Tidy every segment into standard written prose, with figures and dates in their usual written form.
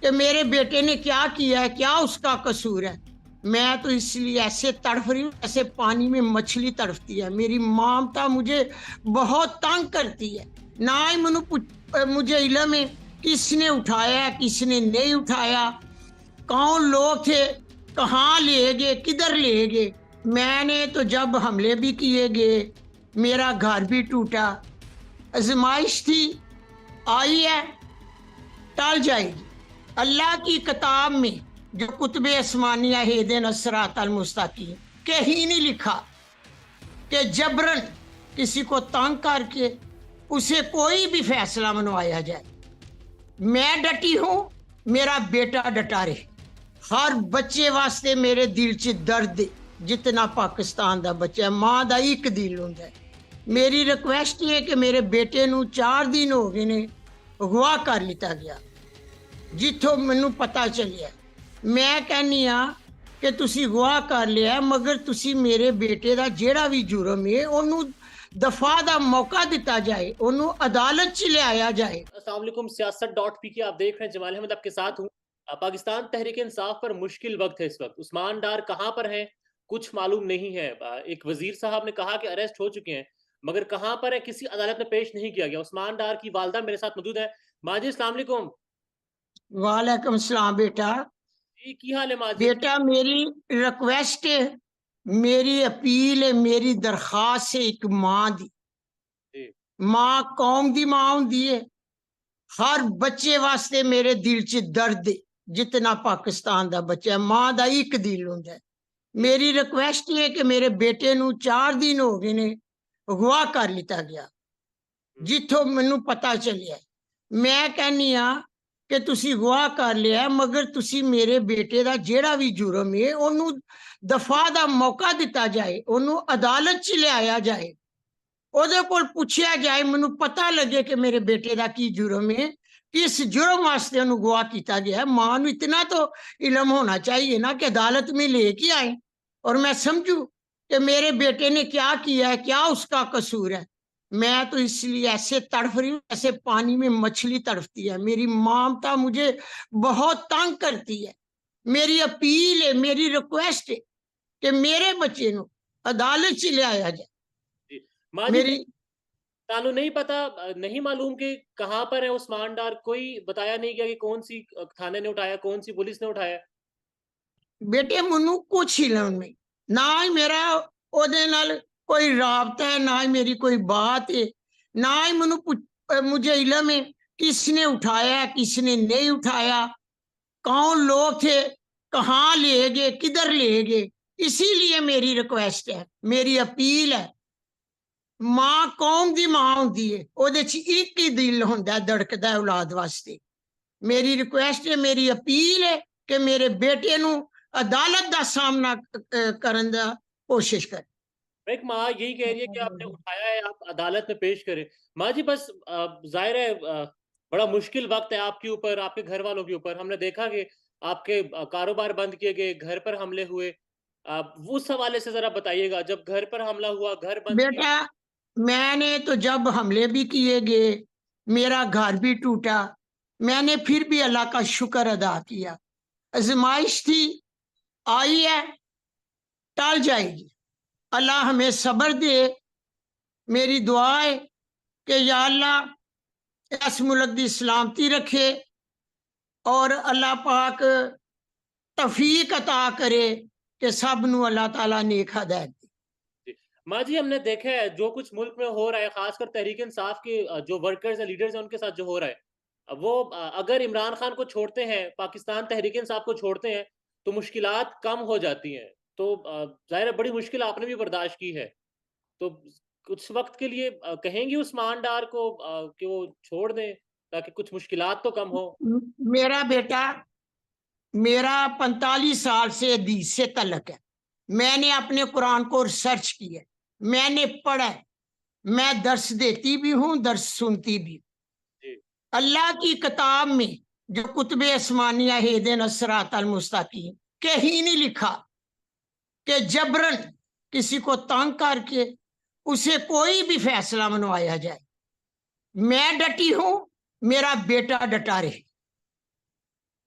کہ میرے بیٹے نے کیا کیا ہے، کیا اس کا قصور ہے۔ میں تو اس لیے ایسے تڑف رہی ہوں ایسے پانی میں مچھلی تڑفتی ہے۔ میری مامتا مجھے بہت تنگ کرتی ہے، نہ ہی مجھے علم ہے کس نے اٹھایا کس نے نہیں اٹھایا، کون لوگ تھے، کہاں لے گئے، کدھر لے گئے۔ میں نے تو جب حملے بھی کیے گئے، میرا گھر بھی ٹوٹا، آزمائش تھی، آئی ہے، ٹل جائے گی۔ اللہ کی کتاب میں جو کتب آسمانیہ اہدنا الصراط المستقیم کہیں نہیں لکھا کہ جبرن کسی کو تنگ کر کے اسے کوئی بھی فیصلہ منوایا جائے۔ میں ڈٹی ہوں، میرا بیٹا ڈٹا رہے۔ ہر بچے واسطے میرے دل چ درد جتنا پاکستان دا بچہ، ماں دا ایک دل ہوندا ہے۔ میری ریکویسٹ ہے کہ میرے بیٹے نو 4 دن ہو گئے نے اغوا کر لیتا گیا، جتوں مینوں پتا چلیا۔ میں کہنی ہاں کہ تسی اغوا کر لیا، مگر تسی میرے بیٹے دا جیڑا بھی جرم ہے اونوں دفاع دا موقع دیتا جائے، اونوں عدالت چ لے جائے۔ السلام علیکم، سیاست.pk آپ دیکھ رہے ہیں، جمال احمد آپ کے ساتھ ہوں۔ پاکستان تحریک انصاف پر مشکل وقت ہے اس وقت۔ عثمان ڈار کہاں پر ہیں کچھ معلوم نہیں ہے۔ ایک وزیر صاحب نے کہا کہ اریسٹ ہو چکے ہیں، مگر کہاں پر ہے کسی عدالت میں پیش نہیں کیا گیا۔ عثمان ڈار کی والدہ میرے ساتھ موجود ہے۔ ماں جی السلام علیکم۔ وعلیکم السلام بیٹا۔ جی کی حال ہے ماں جی؟ بیٹا میری ریکویسٹ ہے، میری اپیل ہے، میری درخواست ہے ایک ماں دی۔ ماں قوم دی ماں ہوندی ہے۔ ہر بچے واسطے میرے دل چ درد ہے جتنا پاکستان دا بچہ، ماں دا ایک دل ہوندا ہے۔ میری ریکویسٹ ہے کہ میرے بیٹے نو 4 دن ہو گئے نے اغوا کر لیتا گیا، جتوں مینوں پتا چلیا۔ میں کہنی ہاں کہ تسی اغوا کر لیا، مگر تسی میرے بیٹے دا جیڑا بھی جرم ہے اونوں دفاع دا موقع دیتا جائے، اونوں عدالت چ لے جائے، اودے کول پوچھیا جائے، مینوں پتہ لگے کہ میرے بیٹے دا کی جرم ہے، کس جرم واسطے انہوں اغوا کیتا گیا ہے۔ ماں نو اتنا تو علم ہونا چاہیے نا کہ عدالت میں لے کے آئے اور میں سمجھوں کہ میرے بیٹے نے کیا کیا ہے، کیا اس کا قصور ہے۔ میں تو اس لیے ایسے تڑف رہی ہوں ایسے پانی میں مچھلی تڑفتی ہے۔ میری مامتا مجھے بہت تنگ کرتی ہے۔ میری اپیل ہے، میری ریکویسٹ ہے کہ میرے بچے نو عدالت چ لے جائے۔ ماں جی تانوں نہیں پتا، نہیں معلوم کہ کہاں پر ہے عثمان ڈار؟ کوئی بتایا نہیں گیا کہ کون سی تھانے نے اٹھایا، کون سی پولیس نے اٹھایا؟ بیٹے منو کچھ علم نہیں، نہ ہی میرا او دے نال کوئی رابطہ ہے، نہ ہی میری کوئی بات ہے، نہ ہی مجھے علم ہے کس نے اٹھایا کس نے نہیں اٹھایا، کون لوگ تھے، کہاں لے گئے، کدھر لے گئے۔ اسی لیے میری ریکویسٹ ہے، میری اپیل ہے۔ ماں قوم دی ماں ہوندی ہے، او دے چ ایک ہی دل ہوندا ہے، دھڑکدا ہے اولاد واسطے۔ میری ریکویسٹ ہے، میری اپیل ہے کہ میرے بیٹے نو عدالت دا سامنا کرن دا کوشش کرے۔ ایک ماں یہی کہہ رہی ہے کہ آپ نے اٹھایا ہے، آپ عدالت میں پیش کریں۔ ماں جی بس ظاہر ہے بڑا مشکل وقت ہے آپ کے اوپر، آپ کے گھر والوں کے اوپر۔ ہم نے دیکھا کہ آپ کے کاروبار بند کیے گئے، گھر پر حملے ہوئے، اس حوالے سے ذرا بتائیے گا۔ جب گھر پر حملہ ہوا، گھر بند بیٹا میں نے تو جب حملے بھی کیے گئے، میرا گھر بھی ٹوٹا، میں نے پھر بھی اللہ کا شکر ادا کیا۔ آزمائش تھی، آئی ہے، ٹل جائے گی۔ اللہ ہمیں صبر دے۔ میری دعا ہے کہ یا اللہ اس ملک دی سلامتی رکھے اور اللہ پاک توفیق عطا کرے کہ سب نو اللہ تعالیٰ نیک ہدایت دے۔ ماں جی ہم نے دیکھا ہے جو کچھ ملک میں ہو رہا ہے، خاص کر تحریک انصاف کے جو ورکرز ہیں، لیڈرز ہیں، ان کے ساتھ جو ہو رہا ہے، وہ اگر عمران خان کو چھوڑتے ہیں، پاکستان تحریک انصاف کو چھوڑتے ہیں تو مشکلات کم ہو جاتی ہیں۔ تو ظاہر ہے بڑی مشکل آپ نے بھی برداشت کی ہے، تو کچھ وقت کے لیے کہیں گی عثمان ڈار کو کہ وہ چھوڑ دیں تاکہ کچھ مشکلات تو کم ہو؟ میرا بیٹا، میرا 45 سال سے حدیث سے تعلق ہے۔ میں نے اپنے قرآن کو ریسرچ کی ہے، میں نے پڑھا ہے، میں درس دیتی بھی ہوں، درس سنتی بھی ہوں۔ اللہ کی کتاب میں جو کتب آسمانیہ اہدنا الصراط المستقیم کہیں نہیں لکھا کہ جبرن کسی کو تنگ کر کے اسے کوئی بھی فیصلہ منوایا جائے۔ میں ڈٹی ہوں، میرا بیٹا ڈٹا رہے۔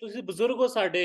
ਤੁਸੀਂ ਬਜ਼ੁਰਗ ਹੋ ਸਾਡੇ,